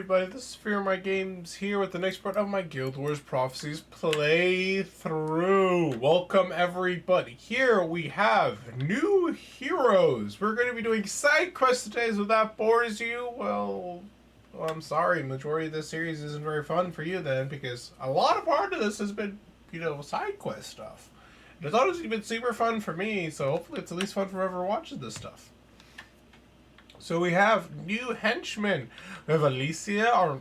everybody, this is Fearmy Games here with the next part of my Guild Wars Prophecies playthrough. Welcome everybody. Here we have new heroes. We're going to be doing side quests today, so if that bores you, well, I'm sorry. Majority of this series isn't very fun for you then, because a lot of part of this has been, side quest stuff. And I thought it was been super fun for me, so hopefully it's at least fun for whoever watches this stuff. So we have new henchmen. We have Alicia, or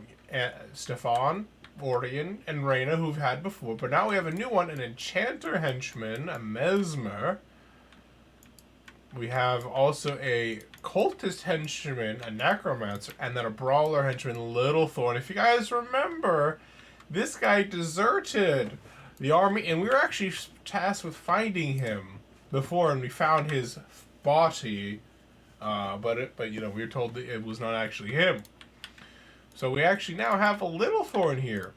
Stefan, Orion, and Reyna, who've had before. But now we have a new one, an enchanter henchman, a mesmer. We have also a cultist henchman, a necromancer, and then a brawler henchman, Littlethorn. If you guys remember, this guy deserted the army, and we were actually tasked with finding him before, and we found his body. But we were told that it was not actually him. So we actually now have a Littlethorn here.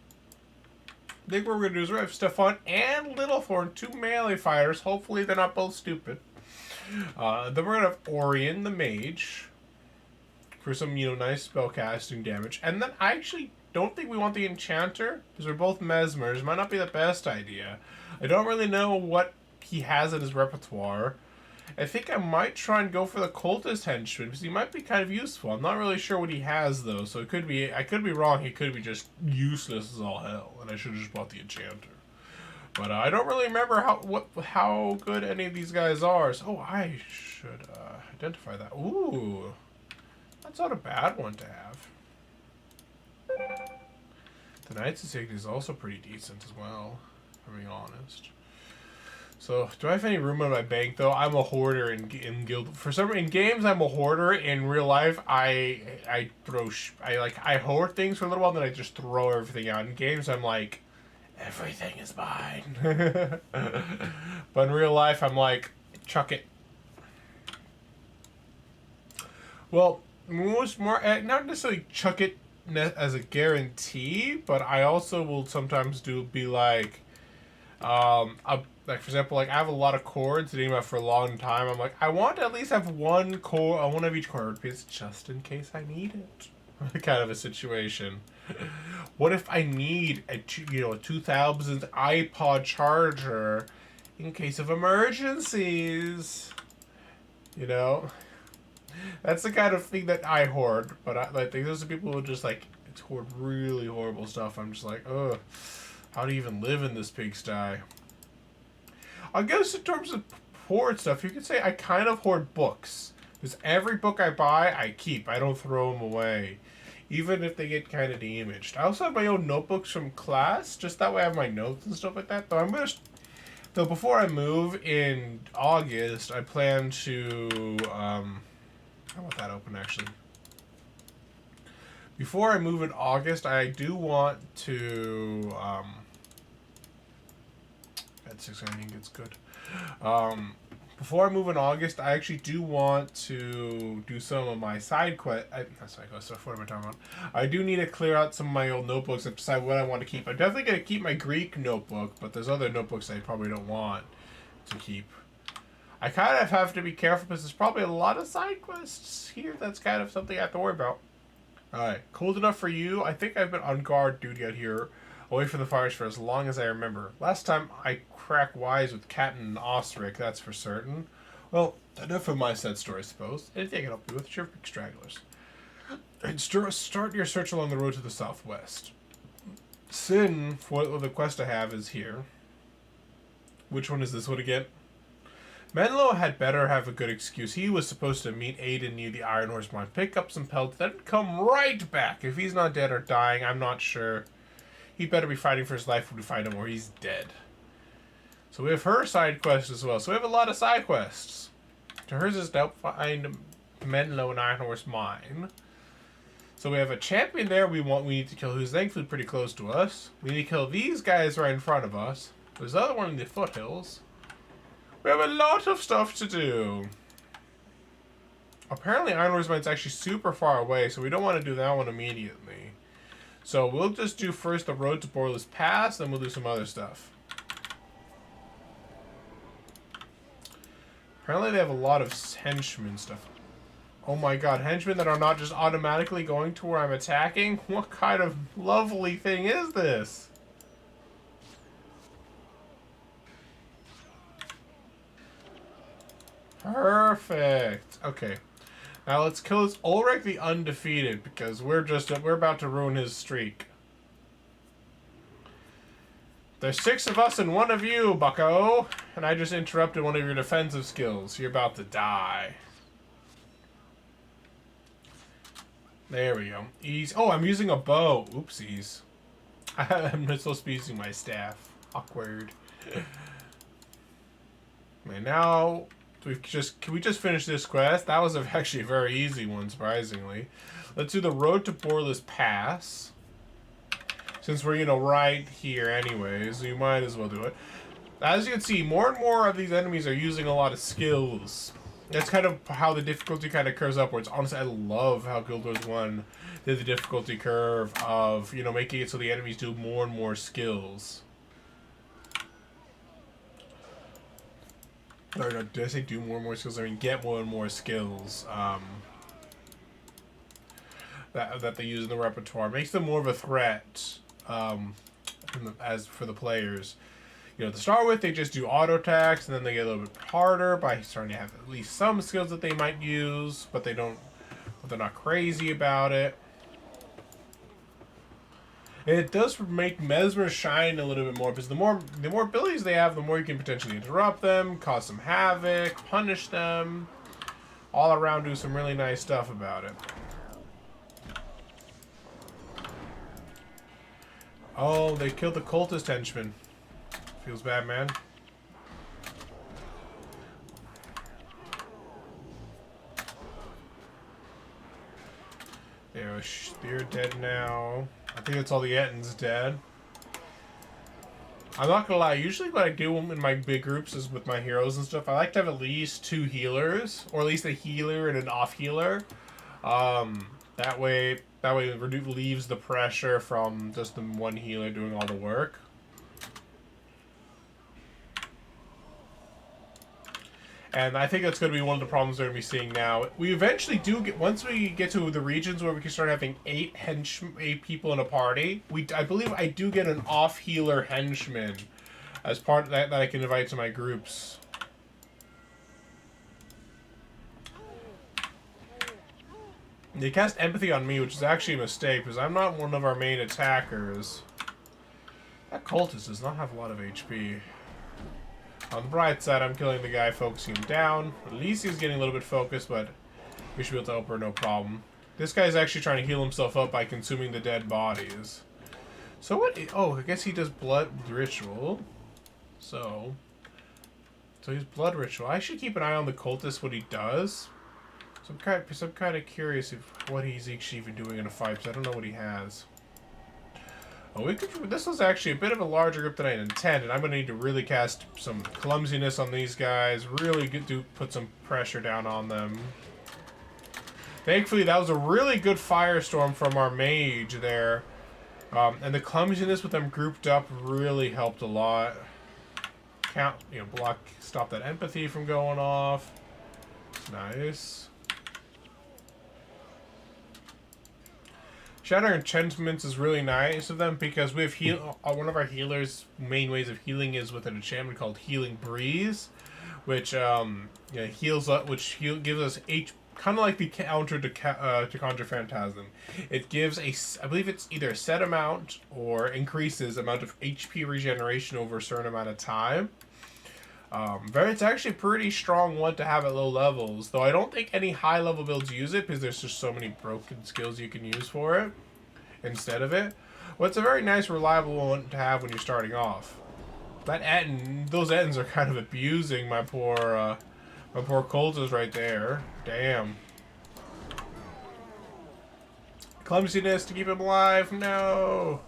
I think what we're going to do is we have Stefan and Littlethorn, two melee fighters. Hopefully they're not both stupid. Then we're going to have Orion, the mage, for some, nice spellcasting damage. And then I actually don't think we want the enchanter, because we're both mesmers. Might not be the best idea. I don't really know what he has in his repertoire. I think I might try and go for the cultist henchman, because he might be kind of useful. I'm not really sure what he has, though, so it could be, I could be wrong. He could be just useless as all hell, and I should have just bought the enchanter. But I don't really remember how good any of these guys are. So, I should identify that. Ooh, that's not a bad one to have. The Knight's Insignia is also pretty decent as well, if I'm being honest. So, do I have any room in my bank, though? I'm a hoarder in guild. In games, I'm a hoarder. In real life, I hoard things for a little while, then I just throw everything out. In games, I'm like, everything is mine. But in real life, I'm like, chuck it. Well, not necessarily chuck it as a guarantee, but I also will sometimes be like, like, for example, like, I have a lot of cords sitting about for a long time. I'm like, I want to at least have one cord, one of each cord piece, just in case I need it. Kind of a situation. What if I need a 2000 iPod charger in case of emergencies? That's the kind of thing that I hoard. But I think those are people who just like hoard really horrible stuff. I'm just like, ugh, how do you even live in this pigsty? I guess in terms of hoard stuff, you could say I kind of hoard books. Because every book I buy, I keep. I don't throw them away. Even if they get kind of damaged. I also have my own notebooks from class. Just that way I have my notes and stuff like that. Though before I move in August, I plan to... I want that open, actually. Before I move in August, I do want to... at 6, I think it's good. Before I move in August, I actually do want to do some of my side quests. Not side quests, what am I talking about? I do need to clear out some of my old notebooks and decide what I want to keep. I'm definitely going to keep my Greek notebook, but there's other notebooks I probably don't want to keep. I kind of have to be careful because there's probably a lot of side quests here. That's kind of something I have to worry about. Alright, cold enough for you. I think I've been on guard duty out here, away from the fires for as long as I remember. Last time I cracked wise with Captain and Osric, that's for certain. Well, enough of my sad story, I suppose. Anything I can help you with, Shiverpeak stragglers. And start your search along the road to the southwest. Sin, for the quest I have, is here. Which one is this one again? Menlo had better have a good excuse. He was supposed to meet Aiden near the Iron Horse Mine, pick up some pelts, then come right back. If he's not dead or dying, I'm not sure. He better be fighting for his life when we find him, or he's dead. So we have her side quest as well. So we have a lot of side quests. To hers is to help find Menlo and Iron Horse Mine. So we have a champion there we need to kill, who's thankfully pretty close to us. We need to kill these guys right in front of us. There's another one in the foothills. We have a lot of stuff to do. Apparently Iron Horse Mine's actually super far away, so we don't want to do that one immediately. So we'll just do first the road to Borlis Pass, then we'll do some other stuff. Apparently they have a lot of henchmen stuff. Oh my god, henchmen that are not just automatically going to where I'm attacking? What kind of lovely thing is this? Perfect. Okay. Now let's kill this Ulrich the Undefeated, because we're about to ruin his streak. There's 6 of us and 1 of you, bucko. And I just interrupted one of your defensive skills. You're about to die. There we go. Easy. Oh, I'm using a bow. Oopsies. I'm not supposed to be using my staff. Awkward. Okay, now can we just finish this quest? That was actually a very easy one, surprisingly. Let's do the road to Borlis Pass. Since we're, you know, right here anyways, you might as well do it. As you can see, more and more of these enemies are using a lot of skills. That's kind of how the difficulty kind of curves upwards. Honestly, I love how Guild Wars 1 did the difficulty curve of, you know, making it so the enemies do more and more skills. Or no, did I say do more and more skills? I mean, get more and more skills. That they use in the repertoire. Makes them more of a threat. As for the players, you know, to start with, they just do auto attacks, and then they get a little bit harder by starting to have at least some skills that they might use, but they're not crazy about it. And it does make Mesmer shine a little bit more, because the more abilities they have, the more you can potentially interrupt them, cause some havoc, punish them, all around do some really nice stuff about it. Oh, they killed the cultist henchman. Feels bad, man. They're dead now. I think that's all the Ettins dead. I'm not gonna lie, usually what I do in my big groups is with my heroes and stuff, I like to have at least 2 healers, or at least a healer and an off healer. That way it relieves the pressure from just the one healer doing all the work. And I think that's going to be one of the problems we're going to be seeing now. We eventually do get, once we get to the regions where we can start having 8 people in a party, I believe I do get an off healer henchman as part of that I can invite to my groups. They cast empathy on me, which is actually a mistake, because I'm not one of our main attackers. That cultist does not have a lot of HP. On the bright side, I'm killing the guy, focusing him down. At least he's getting a little bit focused, but we should be able to help her, no problem. This guy's actually trying to heal himself up by consuming the dead bodies. So what? Oh, I guess he does blood ritual. So he's blood ritual. I should keep an eye on the cultist, what he does. So I'm kind of curious what he's actually even doing in a fight, because I don't know what he has. Oh, this was actually a bit of a larger group than I intended. I'm going to need to really cast some clumsiness on these guys, really put some pressure down on them. Thankfully, that was a really good firestorm from our mage there. And the clumsiness with them grouped up really helped a lot. Stop that empathy from going off. Nice. Shatter Enchantments is really nice of them because we have one of our healers' main ways of healing is with an enchantment called Healing Breeze, which heals up, gives us kind of like the counter to Conjure Phantasm. It gives I believe it's either a set amount or increases amount of HP regeneration over a certain amount of time. It's actually a pretty strong one to have at low levels, though I don't think any high level builds use it because there's just so many broken skills you can use for it instead of it. Well, it's a very nice, reliable one to have when you're starting off. Those Ettins are kind of abusing my poor cultists right there. Damn. Clumsiness to keep him alive. No.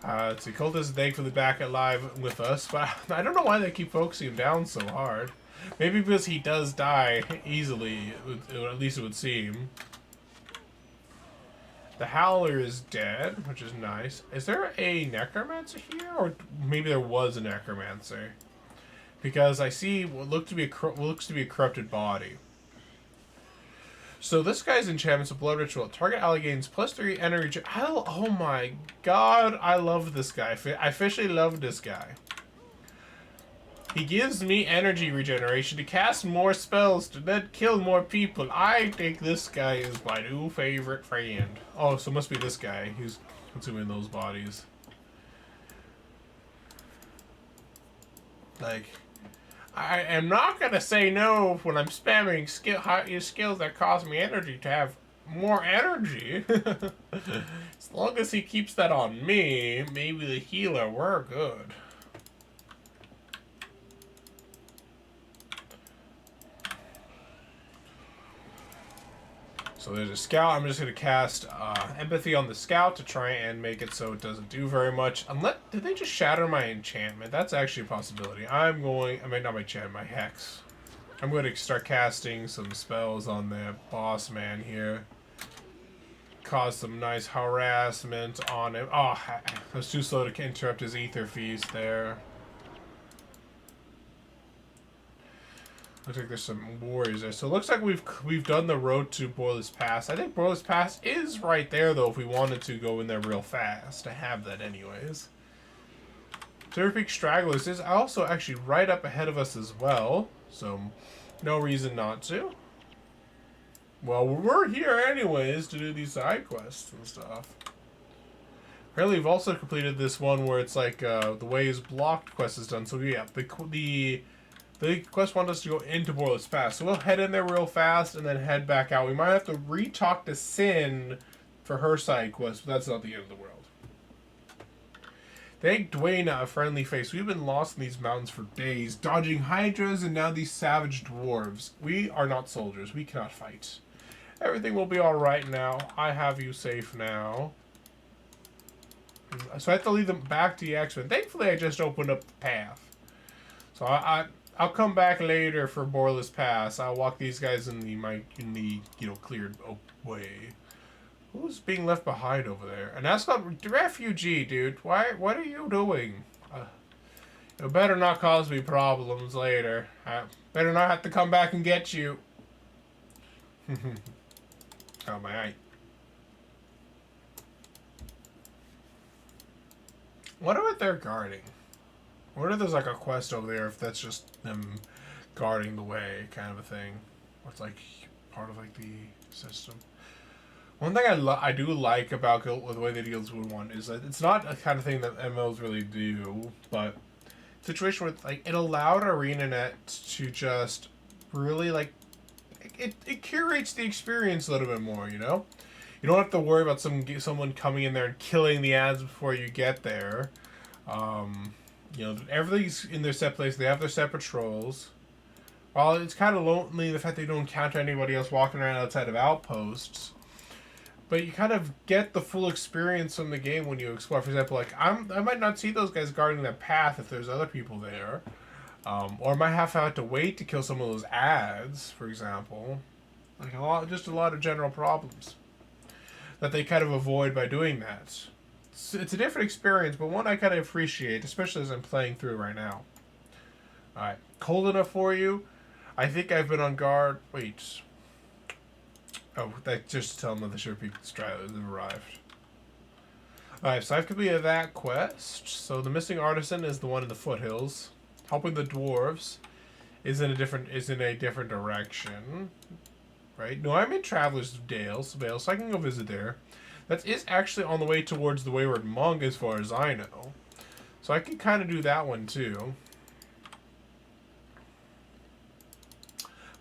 Let's see, Cultist is thankfully back alive with us, but I don't know why they keep focusing him down so hard. Maybe because he does die easily, at least it would seem. The Howler is dead, which is nice. Is there a Necromancer here? Or maybe there was a Necromancer. Because I see what looks to be a corrupted body. So this guy's enchantment's a blood ritual. Target ally gains +3 energy. Oh my god, I love this guy. I officially love this guy. He gives me energy regeneration to cast more spells to then kill more people. I think this guy is my new favorite friend. Oh, so it must be this guy who's consuming those bodies. Like, I am not gonna say no when I'm spamming skills that cost me energy to have more energy. As long as he keeps that on me, maybe the healer, we're good. So there's a scout. I'm just going to cast empathy on the scout to try and make it so it doesn't do very much. Did they just shatter my enchantment? That's actually a possibility. I mean, not my enchantment, my hex. I'm going to start casting some spells on the boss man here. Cause some nice harassment on him. Oh, I was too slow to interrupt his ether feast there. Looks like there's some warriors there. So it looks like we've done the road to Borlis Pass. I think Borlis Pass is right there, though, if we wanted to go in there real fast. To have that anyways. Shiverpeak Stragglers is also actually right up ahead of us as well. So, no reason not to. Well, we're here anyways to do these side quests and stuff. Apparently, we've also completed this one where it's like the way is blocked quest is done. So yeah, the quest wanted us to go into Borlis Pass, so we'll head in there real fast and then head back out. We might have to re-talk to Sin for her side quest, but that's not the end of the world. Thank Dwayne, a friendly face. We've been lost in these mountains for days, dodging hydras and now these savage dwarves. We are not soldiers. We cannot fight. Everything will be alright now. I have you safe now. So I have to lead them back to the X-Men. Thankfully, I just opened up the path. So I'll come back later for Borlis Pass. I'll walk these guys in the cleared way. Who's being left behind over there? An Ascalon refugee, dude. What are you doing? You better not cause me problems later. I better not have to come back and get you. Oh my eye. What about they're guarding? What if there's like a quest over there if that's just them guarding the way kind of a thing? Or it's like part of like the system. One thing I do like about the way the Guilds would want is that it's not a kind of thing that MMOs really do, but situation with like it allowed ArenaNet to just really like it curates the experience a little bit more, you know? You don't have to worry about someone coming in there and killing the ads before you get there. You know, everything's in their set place. They have their separate patrols. While it's kind of lonely, the fact they don't encounter anybody else walking around outside of outposts. But you kind of get the full experience from the game when you explore. For example, like, I might not see those guys guarding that path if there's other people there. Or I might have to wait to kill some of those ads, for example. Like, just a lot of general problems that they kind of avoid by doing that. It's a different experience, but one I kind of appreciate, especially as I'm playing through right now. Alright, cold enough for you? I think I've been on guard. Wait. Oh, that just to tell them that the Shiverpeak Stragglers have arrived. Alright, so I've completed that quest. So the missing artisan is the one in the foothills. Helping the dwarves is in a different direction. Right? No, I'm in Traveler's Vale, so I can go visit there. That is actually on the way towards the Wayward Monk as far as I know. So I can kind of do that one too.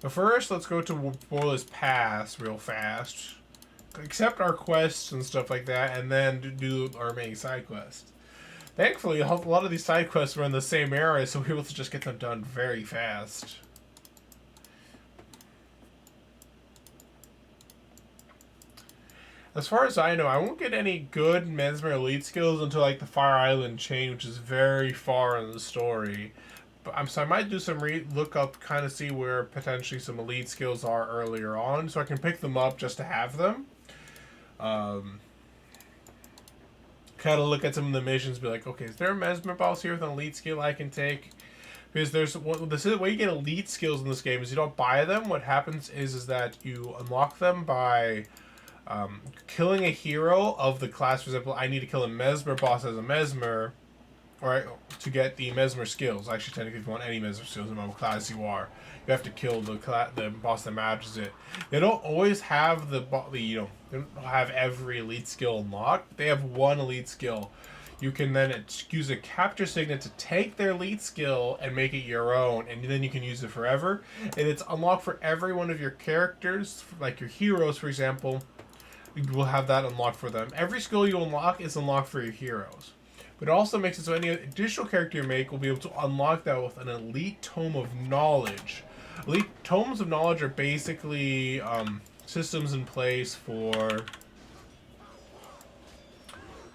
But first, let's go to Borlis Pass real fast. Accept our quests and stuff like that, and then do our main side quest. Thankfully, a lot of these side quests were in the same area, so we were able to just get them done very fast. As far as I know, I won't get any good Mesmer Elite skills until like the Fire Island chain, which is very far in the story. But so I might do some look up, kind of see where potentially some elite skills are earlier on, so I can pick them up just to have them. Kind of look at some of the missions, be like, okay, is there a Mesmer boss here with an elite skill I can take? Because this is the way you get elite skills in this game is you don't buy them. What happens is that you unlock them by killing a hero of the class. For example, I need to kill a Mesmer boss as a Mesmer, or to get the Mesmer skills. Actually, technically, if you want any Mesmer skills, no matter what class you are, you have to kill the boss that matches it. They don't always have they don't have every elite skill unlocked. They have one elite skill. You can then use a capture signet to take their elite skill and make it your own, and then you can use it forever. And it's unlocked for every one of your characters, like your heroes, for example. You will have that unlocked for them. Every skill you unlock is unlocked for your heroes. But it also makes it so any additional character you make will be able to unlock that with an elite tome of knowledge. Elite tomes of knowledge are basically systems in place for...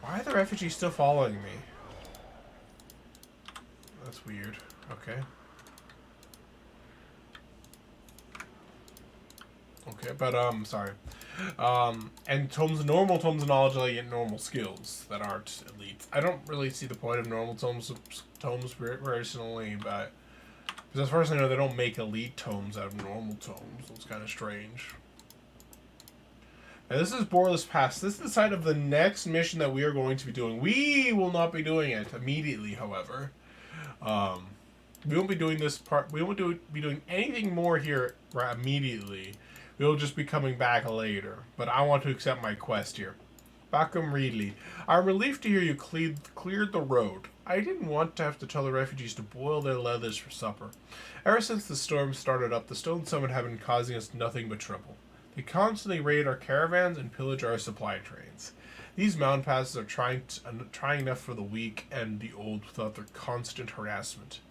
Why are the refugees still following me? That's weird. Okay. Okay, but sorry. And normal tomes of knowledge let you get normal skills that aren't elite. I don't really see the point of normal tomes personally, but because as far as I know, they don't make elite tomes out of normal tomes. So it's kind of strange. Now this is Borlis Pass. This is the site of the next mission that we are going to be doing. We will not be doing it immediately, however. We won't be doing this part. We won't be doing anything more here immediately. We'll just be coming back later. But I want to accept my quest here. Backham Reedley. I'm relieved to hear you cleared the road. I didn't want to have to tell the refugees to boil their leathers for supper. Ever since the storm started up, the Stone Summit have been causing us nothing but trouble. They constantly raid our caravans and pillage our supply trains. These mountain passes are trying enough for the weak and the old without their constant harassment.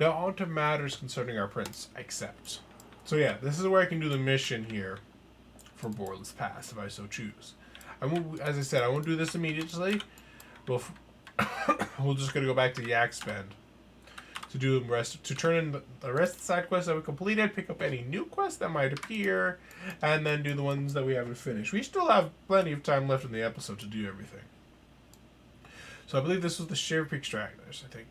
Now on to matters concerning our prince. Accept. So yeah, this is where I can do the mission here for Borlis Pass if I so choose. As I said, I won't do this immediately. We're just gonna go back to Yak Spend to do the rest, to turn in the rest of the side quests that we completed, pick up any new quests that might appear, and then do the ones that we haven't finished. We still have plenty of time left in the episode to do everything. So I believe this was the Shiverpeak Stragglers, I think.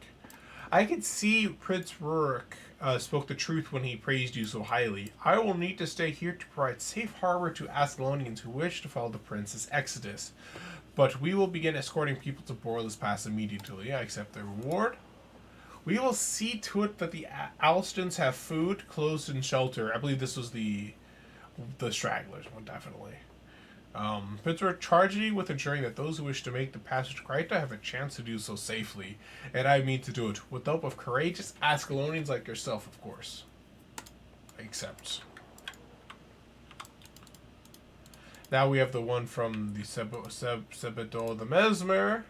I could see Prince Rurik spoke the truth when he praised you so highly. I will need to stay here to provide safe harbor to Ascalonians who wish to follow the prince's exodus. But we will begin escorting people to Borlis Pass immediately. I accept the reward. We will see to it that the Alstons have food, clothes, and shelter. I believe this was the Stragglers one, definitely. Prince Rurik charged you with ensuring that those who wish to make the passage to Kryta have a chance to do so safely. And I mean to do it with the help of courageous Ascalonians like yourself, of course. I accept. Now we have the one from the Sebedor the Mesmer.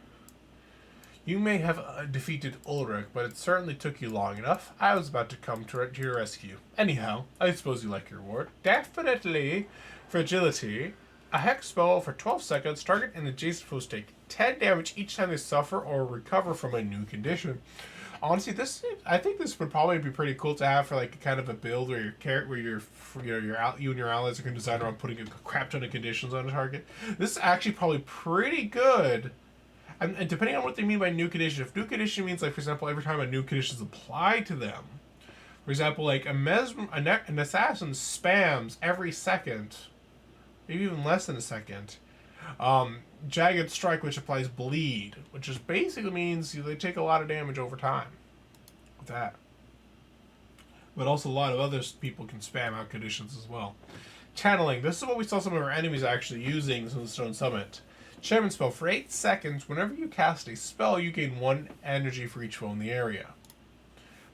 You may have defeated Ulrich, but it certainly took you long enough. I was about to come to your rescue. Anyhow, I suppose you like your reward. Definitely. Fragility. A hex spell for 12 seconds. Target and adjacent foes take 10 damage each time they suffer or recover from a new condition. Honestly, I think this would probably be pretty cool to have for like kind of a build where you and your allies can design around putting a crap ton of conditions on a target. This is actually probably pretty good. And depending on what they mean by new condition, if new condition means, like, for example, every time a new condition is applied to them, for example, like an assassin spams every second, maybe even less than a second, Jagged Strike, which applies bleed, which just basically means they take a lot of damage over time with that. But also a lot of other people can spam out conditions as well. Channeling. This is what we saw some of our enemies actually using in the Stone Summit. Shaman spell. For 8 seconds, whenever you cast a spell, you gain 1 energy for each foe in the area.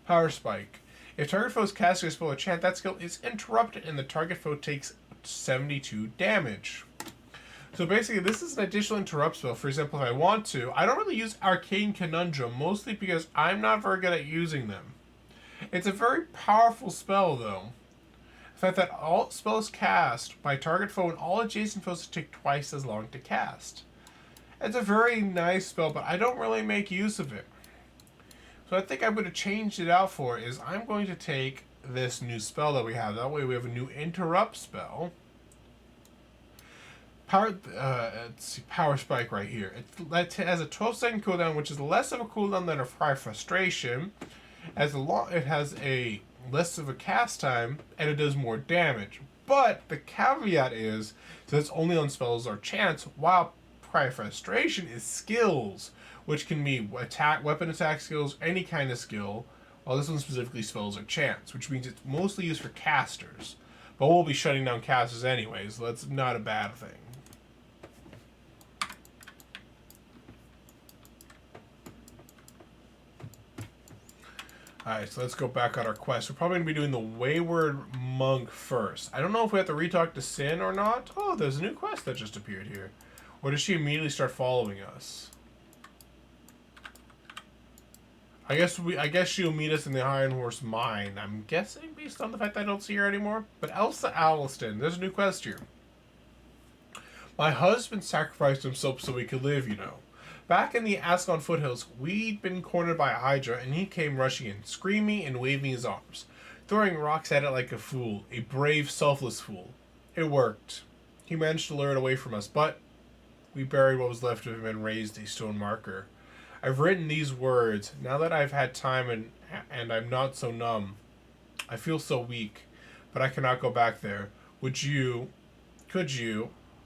Power Spike. If target foe is casting a spell or chant, that skill is interrupted and the target foe takes 72 damage. So basically, this is an additional interrupt spell. For example, if I want to, I don't really use Arcane Conundrum, mostly because I'm not very good at using them. It's a very powerful spell, though. The fact that all spells cast by target foe and all adjacent foes take twice as long to cast. It's a very nice spell, but I don't really make use of it. So I think I'm going to change it out for is I'm going to take this new spell that we have. That way we have a new interrupt spell. Power Spike right here. It has a 12-second cooldown, which is less of a cooldown than a Fry Frustration. As long it has a less of a cast time and it does more damage. But the caveat is that it's only on spells or chants, while Cry of Frustration is skills, which can be weapon attack skills, any kind of skill, while this one specifically spells or chants, which means it's mostly used for casters. But we'll be shutting down casters anyways, so that's not a bad thing. Alright, so let's go back on our quest. We're probably going to be doing the Wayward Monk first. I don't know if we have to retalk to Sin or not. Oh, there's a new quest that just appeared here. Or does she immediately start following us? I guess she'll meet us in the Iron Horse Mine. I'm guessing based on the fact that I don't see her anymore. But Elsa Alliston, there's a new quest here. My husband sacrificed himself so we could live, you know. Back in the Ascalon foothills, we'd been cornered by a Hydra, and he came rushing in, screaming and waving his arms, throwing rocks at it like a fool, a brave, selfless fool. It worked. He managed to lure it away from us, but we buried what was left of him and raised a stone marker. I've written these words, now that I've had time and I'm not so numb. I feel so weak, but I cannot go back there. Could you,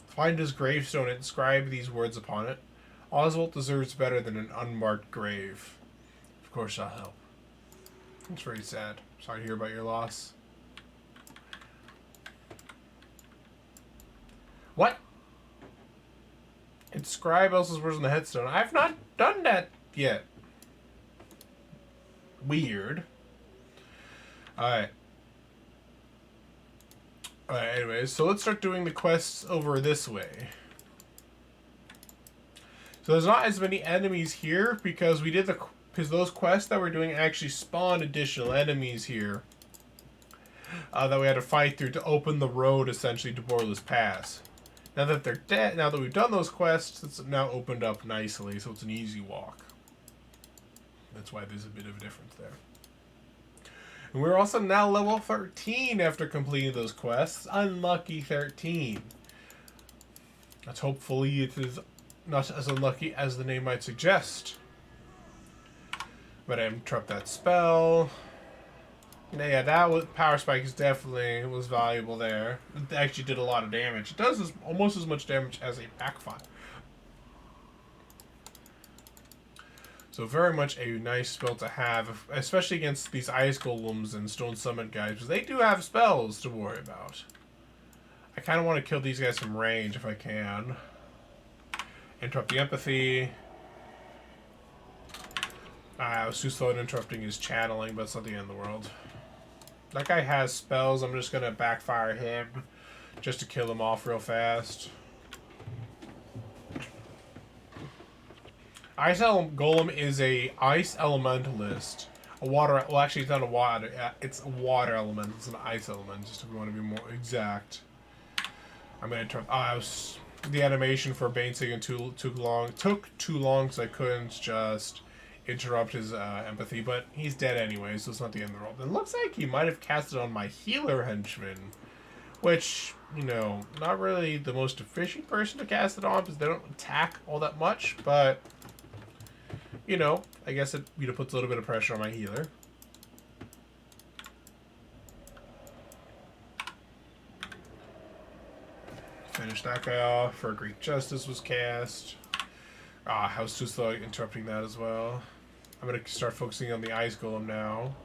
find his gravestone and inscribe these words upon it? Oswald deserves better than an unmarked grave. Of course I'll help. It's very sad. Sorry to hear about your loss. What? Inscribe Elsa's words on the headstone. I've not done that yet. Weird. Alright. Alright, anyways, so let's start doing the quests over this way. So there's not as many enemies here because those quests that we're doing actually spawned additional enemies here that we had to fight through to open the road essentially to Borlis Pass. Now that they're dead, now that we've done those quests, it's now opened up nicely, so it's an easy walk. That's why there's a bit of a difference there. And we're also now level 13 after completing those quests. Unlucky 13. Let's hopefully it is not as unlucky as the name might suggest. But I interrupt that spell. Yeah, that was Power Spike is definitely was valuable there. It actually did a lot of damage. It does almost as much damage as a backfire. So very much a nice spell to have, especially against these ice golems and stone summon guys, because they do have spells to worry about. I kind of want to kill these guys from range if I can. Interrupt the empathy. I was too slow at interrupting his channeling, but it's not the end of the world. That guy has spells. I'm just going to backfire him just to kill him off real fast. Ice Golem is a ice elementalist. A water... Well, actually, it's not a water... It's a water element. It's an ice element, just if we want to be more exact. I'm going to turn... the animation for Bane Singing took too long, so I couldn't just interrupt his empathy, but he's dead anyway, so it's not the end of the world. It looks like he might have cast it on my healer henchman, which, you know, not really the most efficient person to cast it on because they don't attack all that much, but, you know, I guess it puts a little bit of pressure on my healer. Finish that guy off. For Greek Justice was cast. I was too slow interrupting that as well. I'm going to start focusing on the Ice Golem now.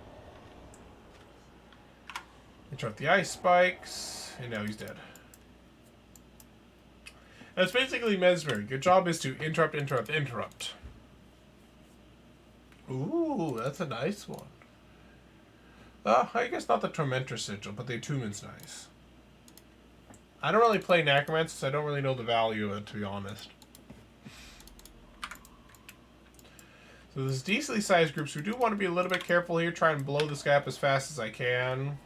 Interrupt the Ice Spikes. And now he's dead. And it's basically Mesmer. Your job is to interrupt, interrupt, interrupt. Ooh, that's a nice one. I guess not the Tormentor Sigil, but the Attunement's nice. I don't really play Necromancer, so I don't really know the value of it, to be honest. So there's decently sized groups. We do want to be a little bit careful here. Try and blow this guy up as fast as I can.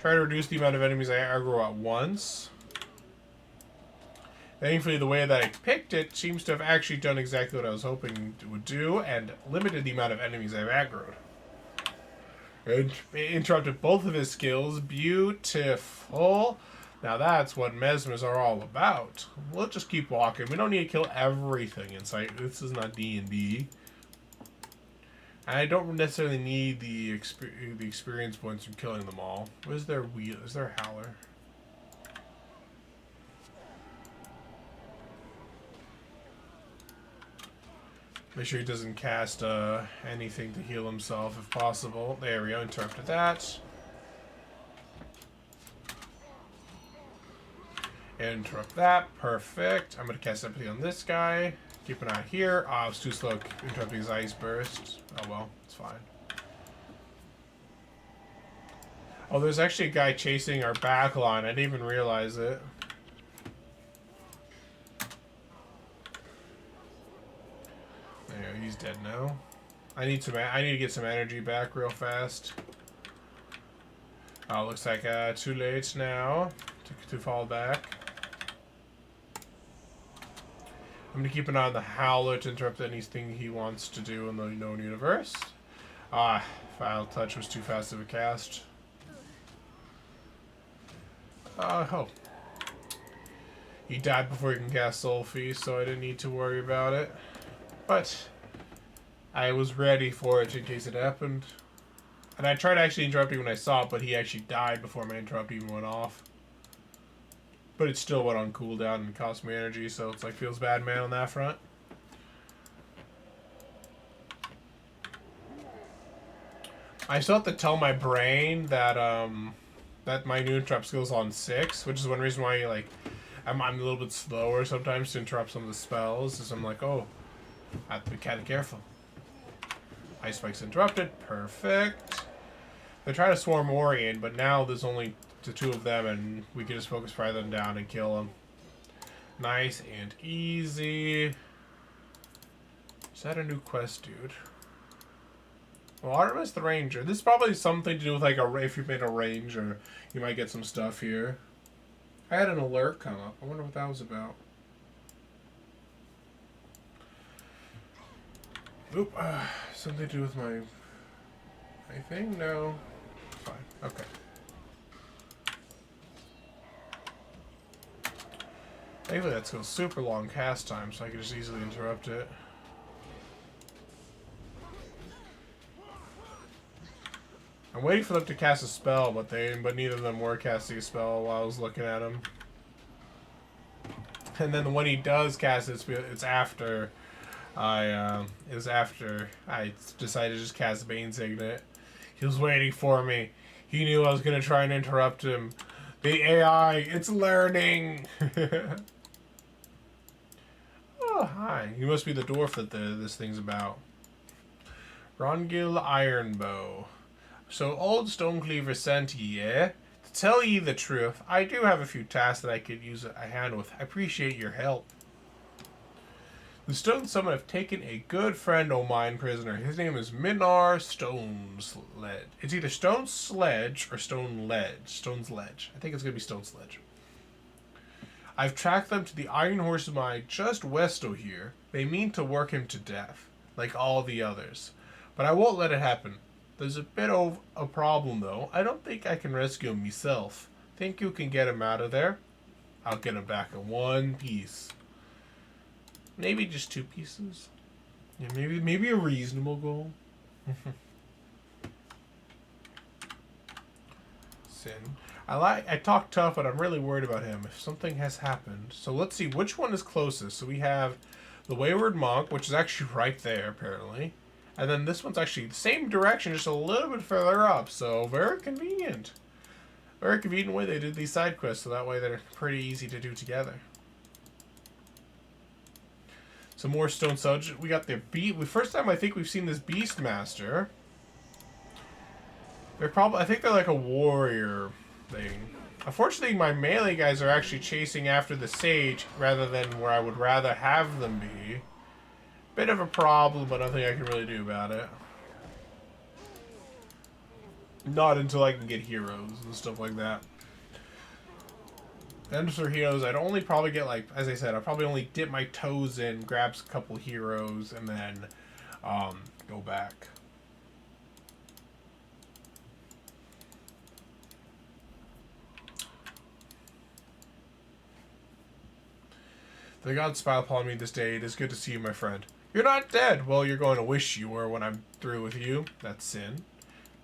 Try to reduce the amount of enemies I aggro at once. Thankfully, the way that I picked it seems to have actually done exactly what I was hoping it would do, and limited the amount of enemies I've aggroed. And interrupted both of his skills. Beautiful. Now that's what Mesmers are all about. We'll just keep walking. We don't need to kill everything in sight. This is not D&D. And I don't necessarily need the experience points from killing them all. What is their wheel? Is there a howler? Make sure he doesn't cast anything to heal himself if possible. There we go, interrupted that. Interrupt that, perfect. I'm gonna cast empathy on this guy. Keep an eye here. I was too slow interrupting his ice burst. Oh well, it's fine. Oh, there's actually a guy chasing our back line. I didn't even realize it. There, he's dead now. I need to get some energy back real fast. Oh, looks like too late now to fall back. I'm gonna keep an eye on the Howler to interrupt anything he wants to do in the known universe. Ah, Final Touch was too fast of a cast. Oh. He died before he can cast Soul Feast, so I didn't need to worry about it. But I was ready for it in case it happened. And I tried actually interrupting when I saw it, but he actually died before my interrupt even went off. But it still went on cooldown and cost me energy, so it's like feels bad, man, on that front. I still have to tell my brain that that my new interrupt skill's on 6, which is one reason why like I'm a little bit slower sometimes to interrupt some of the spells. Is I'm like, oh, I have to be kind of careful. Ice Spike's interrupted, perfect. They're trying to swarm Orion, but now there's only the 2 of them, and we can just focus fire them down and kill them. Nice and easy. Is that a new quest, dude? Well, Artemis the Ranger. This is probably something to do with like if you made a ranger, you might get some stuff here. I had an alert come up. I wonder what that was about. Oop, something to do with my thing? No. Fine. Okay. Thankfully that skill's super long cast time, so I can just easily interrupt it. I'm waiting for them to cast a spell, but neither of them were casting a spell while I was looking at them. And then when he does cast it, it's after I decided to just cast Bane Signet. He was waiting for me. He knew I was gonna try and interrupt him. The AI, it's learning. Oh, hi. You must be the dwarf that this thing's about. Rongil Ironbow. So old Stonecleaver sent ye, eh? To tell ye the truth, I do have a few tasks that I could use a hand with. I appreciate your help. The Stone Summon have taken a good friend o' mine prisoner. His name is Minar Stone Sledge. It's either Stone Sledge or Stone Ledge. Stone's Ledge. I think it's going to be Stone Sledge. I've tracked them to the Iron Horse mine just west o' here. They mean to work him to death, like all the others. But I won't let it happen. There's a bit of a problem, though. I don't think I can rescue him myself. Think you can get him out of there? I'll get him back in one piece. Maybe just 2 pieces. Yeah, maybe a reasonable goal. Sin. I talk tough, but I'm really worried about him. If something has happened. So let's see which one is closest. So we have the Wayward Monk, which is actually right there, apparently. And then this one's actually the same direction, just a little bit further up. So very convenient. Very convenient way they did these side quests, so that way they're pretty easy to do together. Some more Stone Sledge. We got the first time I think we've seen this Beastmaster. I think they're like a warrior thing. Unfortunately, my melee guys are actually chasing after the Sage rather than where I would rather have them be. Bit of a problem, but nothing I can really do about it. Not until I can get heroes and stuff like that. Then for heroes, I'd only probably get, like, as I said, I'd probably only dip my toes in, grab a couple heroes, and then go back. The gods smile upon me this day. It is good to see you, my friend. You're not dead. Well, you're going to wish you were when I'm through with you. That's sin.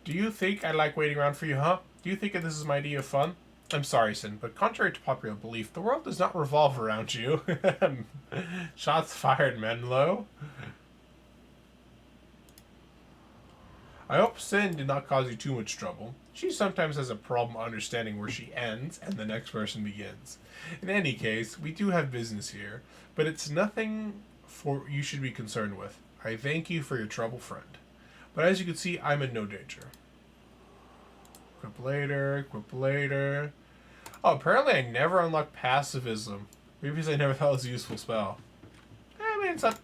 Do you think I like waiting around for you, huh? Do you think this is my idea of fun? I'm sorry, Sin, but contrary to popular belief, the world does not revolve around you. Shots fired, Menlo. I hope Sin did not cause you too much trouble. She sometimes has a problem understanding where she ends and the next person begins. In any case, we do have business here, but it's nothing for you should be concerned with. I thank you for your trouble, friend. But as you can see, I'm in no danger. Equip later, equip later. Oh, apparently I never unlocked pacifism. Maybe because I never thought it was a useful spell. I mean, it's not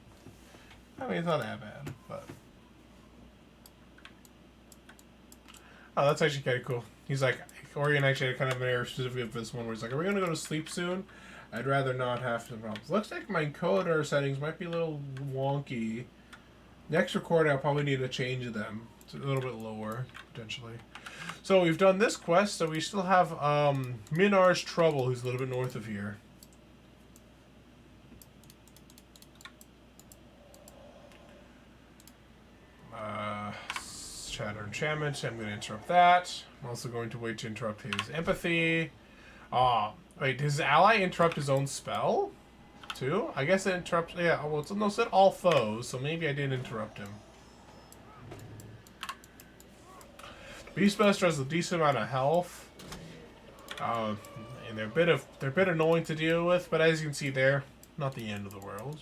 that bad, but... Oh, that's actually kind of cool. He's like, Orion actually had kind of an error specifically for this one where he's like, are we going to go to sleep soon? I'd rather not have some problems. Looks like my encoder settings might be a little wonky. Next recording, I'll probably need to change them. It's a little bit lower, potentially. So we've done this quest, so we still have Minar's Trouble, who's a little bit north of here. Shatter Enchantment, I'm going to interrupt that. I'm also going to wait to interrupt his Empathy. Wait, does his ally interrupt his own spell? Too? I guess it interrupts... Yeah, well, it said all foes, so maybe I did interrupt him. Beastmaster has a decent amount of health. And they're a bit annoying to deal with, but as you can see there, not the end of the world.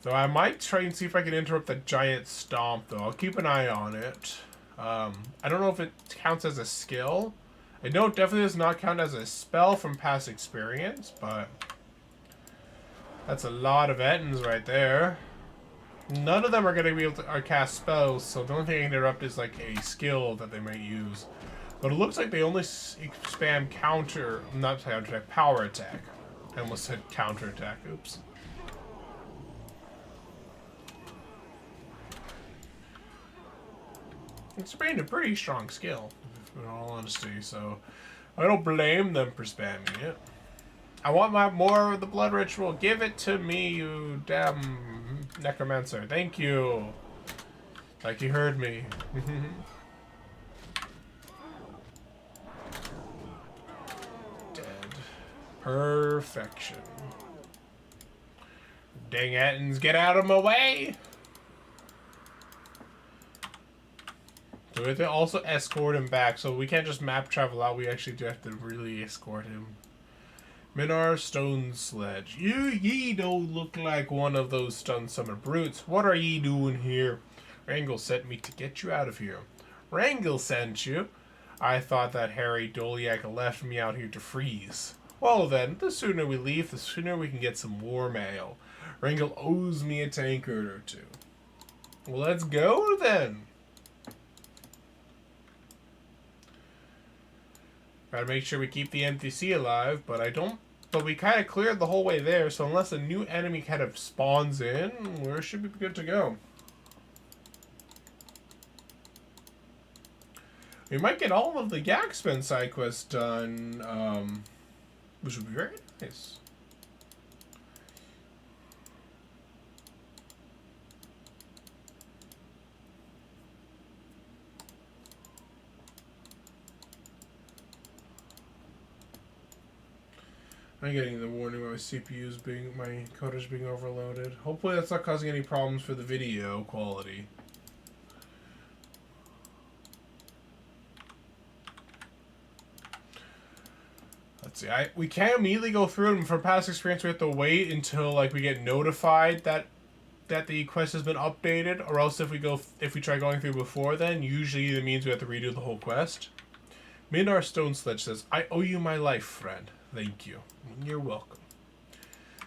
So I might try and see if I can interrupt the giant stomp, though. I'll keep an eye on it. I don't know if it counts as a skill. I know it definitely does not count as a spell from past experience, but that's a lot of Ettins right there. None of them are going to be able to cast spells, so the only thing I can interrupt is like a skill that they might use. But it looks like they only spam power attack. I almost said counter attack. Oops. It's been a pretty strong skill, in all honesty, so I don't blame them for spamming it. I want more of the blood ritual. Give it to me, you damn necromancer. Thank you. Like you heard me. Dead. Perfection. Dang Ettins, get out of my way! So we have to also escort him back, so we can't just map travel out, we actually do have to really escort him. Minar Stone Sledge. Ye don't look like one of those stun summon brutes. What are ye doing here? Rangel sent me to get you out of here. Rangel sent you? I thought that Harry Doliak left me out here to freeze. Well then, the sooner we leave, the sooner we can get some warm ale. Rangel owes me a tankard or two. Well, let's go then. Gotta make sure we keep the NPC alive, but we kind of cleared the whole way there, so unless a new enemy kind of spawns in, we should be good to go. We might get all of the Yaxpen side quests done, which would be very nice. I'm getting the warning about my encoder's being overloaded. Hopefully that's not causing any problems for the video quality. Let's see. We can't immediately go through them. From past experience, we have to wait until like we get notified that the quest has been updated, or else if we try going through before then, usually it means we have to redo the whole quest. Minar Stone Sledge says, "I owe you my life, friend. Thank you. You're welcome."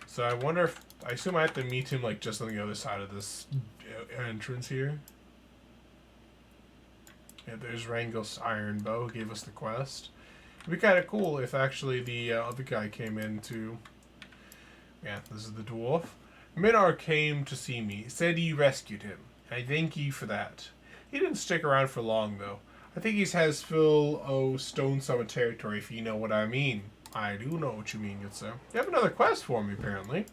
So I wonder if... I assume I have to meet him like just on the other side of this entrance here. Yeah, there's Rangel's Iron Bow who gave us the quest. It'd be kind of cool if actually the other guy came in too. Yeah, this is the dwarf. Minar came to see me. Said he rescued him. I thank you for that. He didn't stick around for long though. I think he has full Stone Summit territory, if you know what I mean. I do know what you mean, good sir. You have another quest for me, apparently.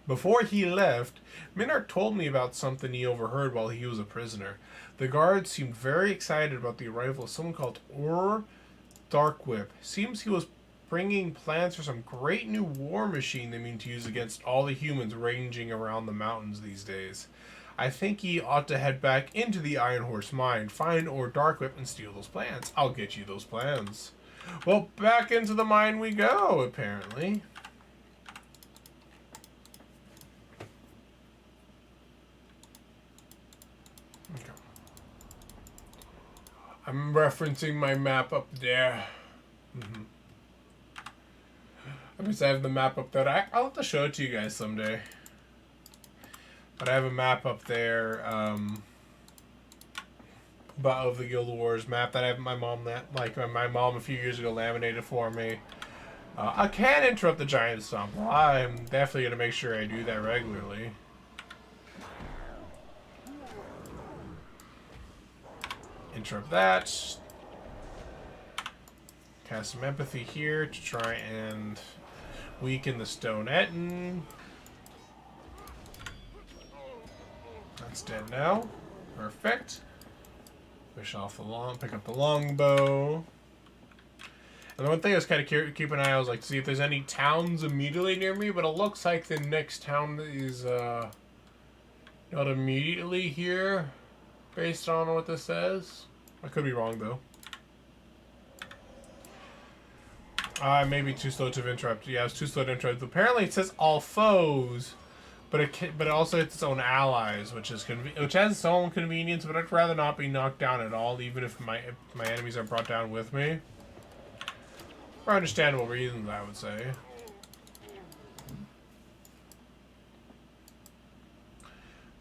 Before he left, Minard told me about something he overheard while he was a prisoner. The guards seemed very excited about the arrival of someone called Darkwhip. Seems he was bringing plans for some great new war machine they mean to use against all the humans ranging around the mountains these days. I think he ought to head back into the Iron Horse mine, find Darkwhip, and steal those plans. I'll get you those plans. Well, back into the mine we go, apparently. Okay. I'm referencing my map up there. I mean, I have the map up there. I'll have to show it to you guys someday. But I have a map up there, of the Guild Wars map that I have my mom my mom a few years ago laminated for me. I can interrupt the giant stomp. Well, I'm definitely gonna make sure I do that regularly. Interrupt that. Cast some empathy here to try and weaken the Stone Etten. That's dead now. Perfect. Push off the pick up the longbow. And the one thing I was kind of keep an eye on was like to see if there's any towns immediately near me, but it looks like the next town is not immediately here, based on what this says. I could be wrong though. I may be too slow to interrupt. Yeah, I was too slow to interrupt. Apparently, it says all foes, but it also hits its own allies, which has its own convenience. But I'd rather not be knocked down at all, even if my enemies are brought down with me. For understandable reasons, I would say.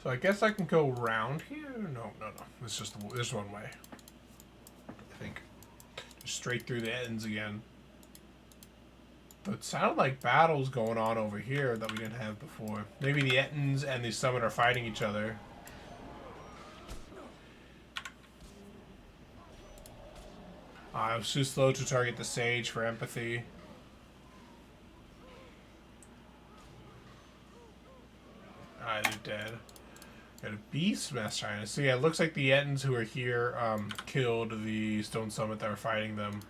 So I guess I can go around here. No. It's just there's one way. I think just straight through the ends again. But it sounded like battles going on over here that we didn't have before. Maybe the Ettins and the Summit are fighting each other. I was too slow to target the Sage for empathy. They're dead. Got a Beast Mass China. So yeah, it looks like the Ettins who are here killed the Stone Summit that were fighting them.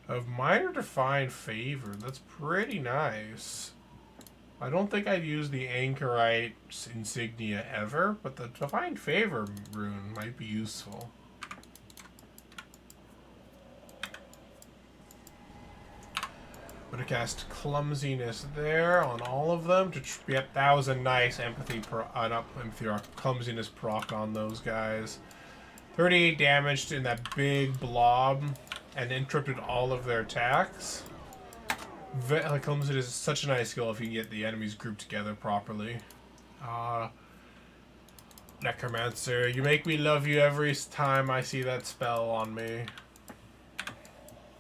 Of minor divine favor. That's pretty nice. I don't think I'd use the Anchorite insignia ever, but the divine favor rune might be useful. I'm gonna cast clumsiness there on all of them. Yep, that was a nice empathy clumsiness proc on those guys. 38 damage in that big blob. And interrupted all of their attacks. Clumsiness is such a nice skill if you can get the enemies grouped together properly. Necromancer, you make me love you every time I see that spell on me.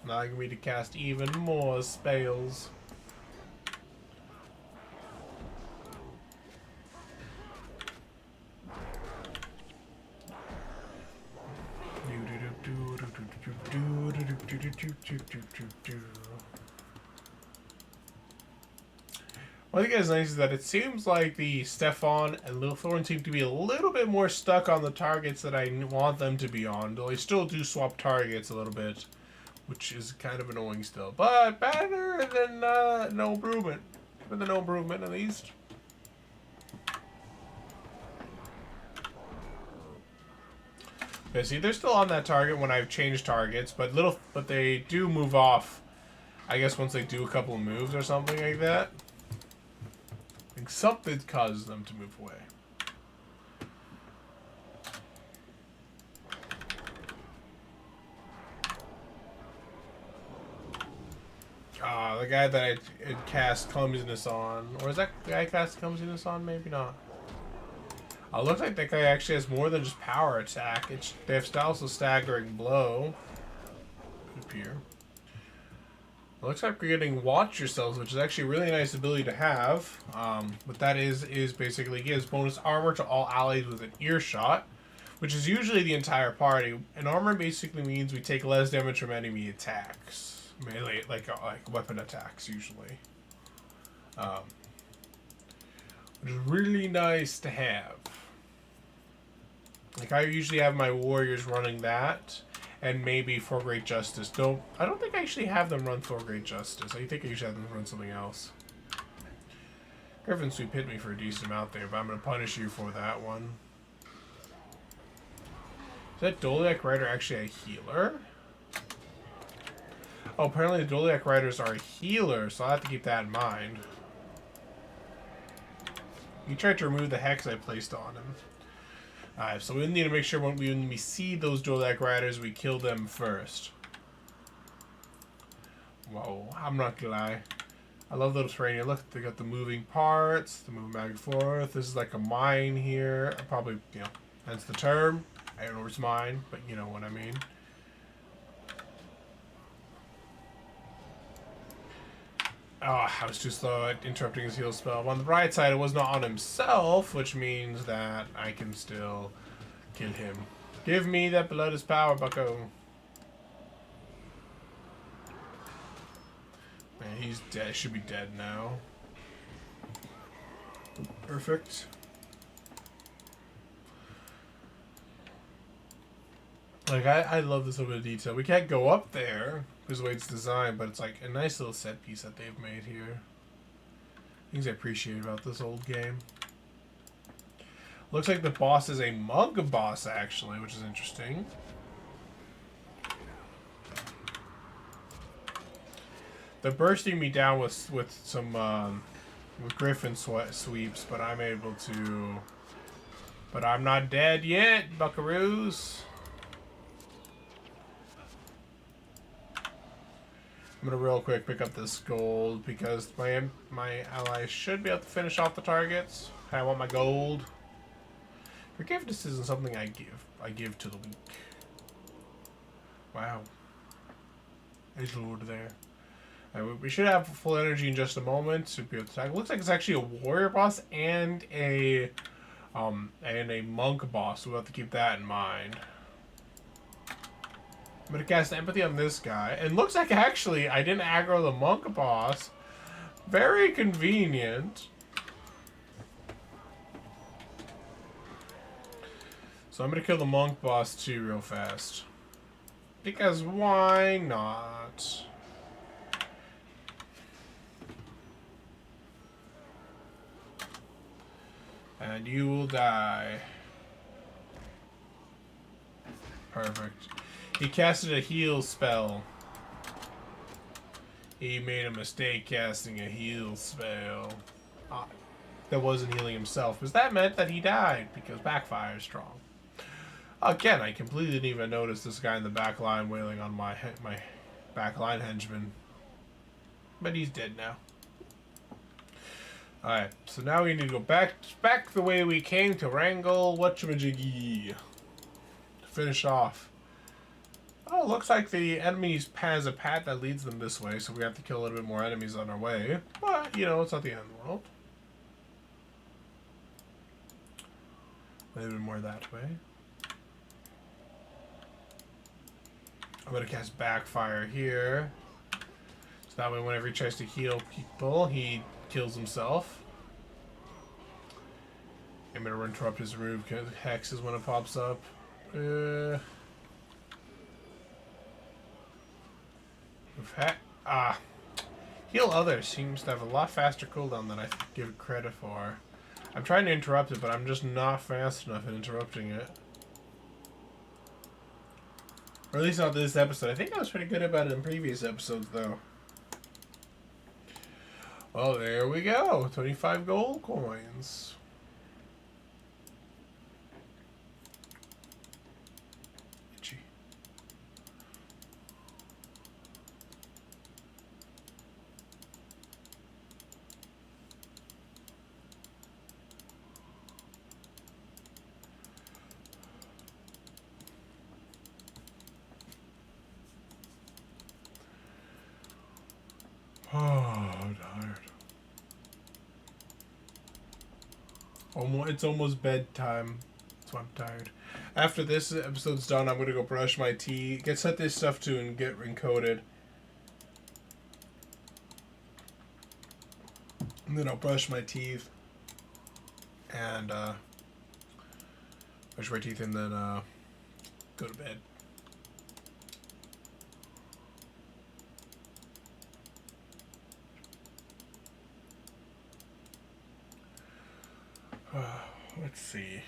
Allowing me to cast even more spells. One thing that's nice is that it seems like the Stefan and Lilthorn seem to be a little bit more stuck on the targets that I want them to be on, though they still do swap targets a little bit, which is kind of annoying still. But better than no improvement. Better than no improvement at least. Okay, see, they're still on that target when I've changed targets, but they do move off. I guess once they do a couple of moves or something like that. I think something causes them to move away. The guy that I cast clumsiness on, or is that the guy I cast clumsiness on? Maybe not. Looks like that guy actually has more than just power attack. They have also staggering blow. Could appear. Looks like we're getting Watch Yourselves, which is actually a really nice ability to have. What that is basically gives bonus armor to all allies with an earshot, which is usually the entire party. And armor basically means we take less damage from enemy attacks. Melee, like weapon attacks, usually. Um, which is really nice to have. Like, I usually have my warriors running that, and maybe For Great Justice. I don't think I actually have them run For Great Justice. I think I usually have them run something else. Griffin Sweep hit me for a decent amount there, but I'm going to punish you for that one. Is that Doliac Rider actually a healer? Oh, apparently the Doliac Riders are a healer, so I'll have to keep that in mind. He tried to remove the hex I placed on him. Alright, so we need to make sure when we see those Doliac Riders, we kill them first. Whoa, I'm not gonna lie. I love those terrain. Look, they got the moving parts, the moving back and forth. This is like a mine here. Probably, you know, hence the term. I don't know where it's mine, but you know what I mean. Oh, I was too slow at interrupting his heal spell. On the bright side, it was not on himself, which means that I can still kill him. Give me that blood is power, bucko. Man, he's dead. Should be dead now. Perfect. Like, I love this little bit of detail. We can't go up there because of the way it's designed, but it's like a nice little set piece that they've made here. Things I appreciate about this old game. Looks like the boss is a monk boss, actually, which is interesting. They're bursting me down with some with Griffin sweeps, but I'm able to. But I'm not dead yet, buckaroos. I'm gonna real quick pick up this gold because my allies should be able to finish off the targets. I want my gold. Forgiveness isn't something I give. I give to the weak. Wow. There's Lord there. We should have full energy in just a moment to be able to attack. It looks like it's actually a warrior boss and a monk boss. So we'll have to keep that in mind. I'm gonna cast empathy on this guy. And looks like actually I didn't aggro the monk boss. Very convenient. So I'm gonna kill the monk boss too real fast. Because why not? And you will die. Perfect. He casted a heal spell. He made a mistake casting a heal spell. That wasn't healing himself, because that meant that he died, because backfire is strong. Again, I completely didn't even notice this guy in the back line wailing on my back line henchman. But he's dead now. Alright, so now we need to go back the way we came to wrangle whatchamajiggy. To finish off. Oh, looks like the enemies has a path that leads them this way, so we have to kill a little bit more enemies on our way. But, you know, it's not the end of the world. A little bit more that way. I'm going to cast Backfire here. So that way whenever he tries to heal people, he kills himself. I'm going to interrupt his remove hexes when it pops up. Heal others seems to have a lot faster cooldown than I give it credit for. I'm trying to interrupt it, but I'm just not fast enough at interrupting it. Or at least not this episode. I think I was pretty good about it in previous episodes, though. Well, there we go. 25 gold coins. Itchy. Oh, I'm tired. It's almost bedtime. That's why I'm tired. After this episode's done, I'm gonna go brush my teeth, set this stuff to, and get encoded. And then I'll brush my teeth. And, brush my teeth and then, go to bed. Let's see.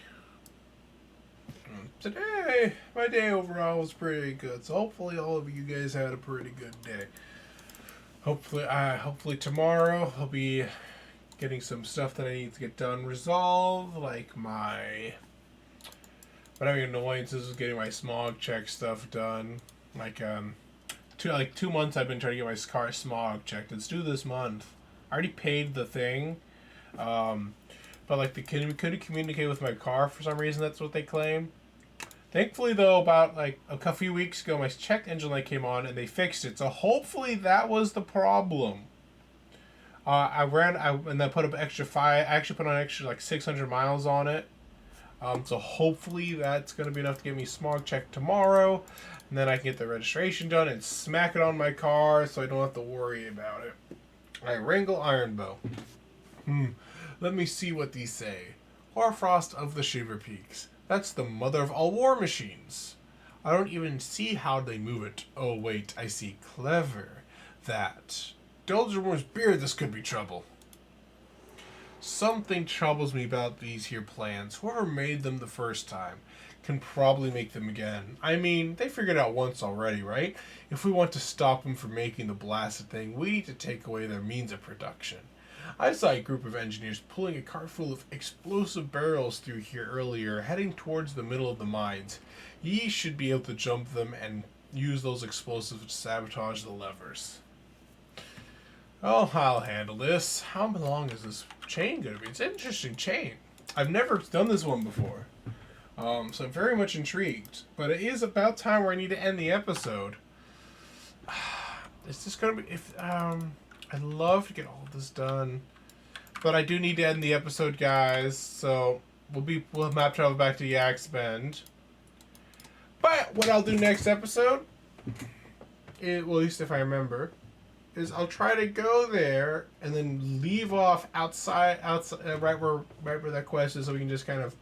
Today, my day overall was pretty good. So hopefully all of you guys had a pretty good day. Hopefully tomorrow I'll be getting some stuff that I need to get done resolved, like my... But having annoyances is getting my smog check stuff done. Like 2 months I've been trying to get my car smog checked. It's due this month. I already paid the thing. But like they couldn't communicate with my car for some reason. That's what they claim. Thankfully though, about like a few weeks ago, my check engine light came on and they fixed it. So hopefully that was the problem. And I put up extra five. I actually put on extra like 600 miles on it. So hopefully that's gonna be enough to get me smog checked tomorrow, and then I can get the registration done and smack it on my car, so I don't have to worry about it. Alright, Wrangle Ironbow. Let me see what these say. Hoarfrost of the Shiverpeaks. That's the mother of all war machines. I don't even see how they move it. Oh wait, I see. Clever. That. Doldrumor's beard, this could be trouble. Something troubles me about these here plans. Whoever made them the first time can probably make them again. I mean, they figured it out once already, right? If we want to stop them from making the blasted thing, we need to take away their means of production. I saw a group of engineers pulling a cart full of explosive barrels through here earlier, heading towards the middle of the mines. Ye should be able to jump them and use those explosives to sabotage the levers. Oh, I'll handle this. How long is this chain going to be? It's an interesting chain. I've never done this one before. So I'm very much intrigued. But it is about time where I need to end the episode. Is this going to be... I'd love to get all this done. But I do need to end the episode, guys. So we'll map travel back to Yak's Bend. But what I'll do next episode, well, at least if I remember, is I'll try to go there and then leave off outside right where that quest is, so we can just kind of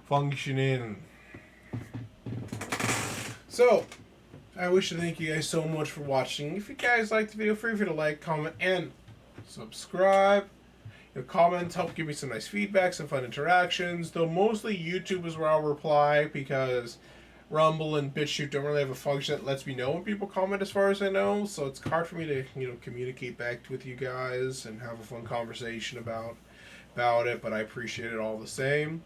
function in. So I wish to thank you guys so much for watching. If you guys liked the video, feel free to like, comment, and subscribe. Your comments help give me some nice feedback, some fun interactions. Though mostly YouTube is where I'll reply, because Rumble and BitChute don't really have a function that lets me know when people comment, as far as I know. So it's hard for me to, communicate back with you guys and have a fun conversation about it. But I appreciate it all the same.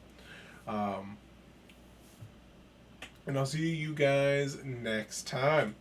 And I'll see you guys next time.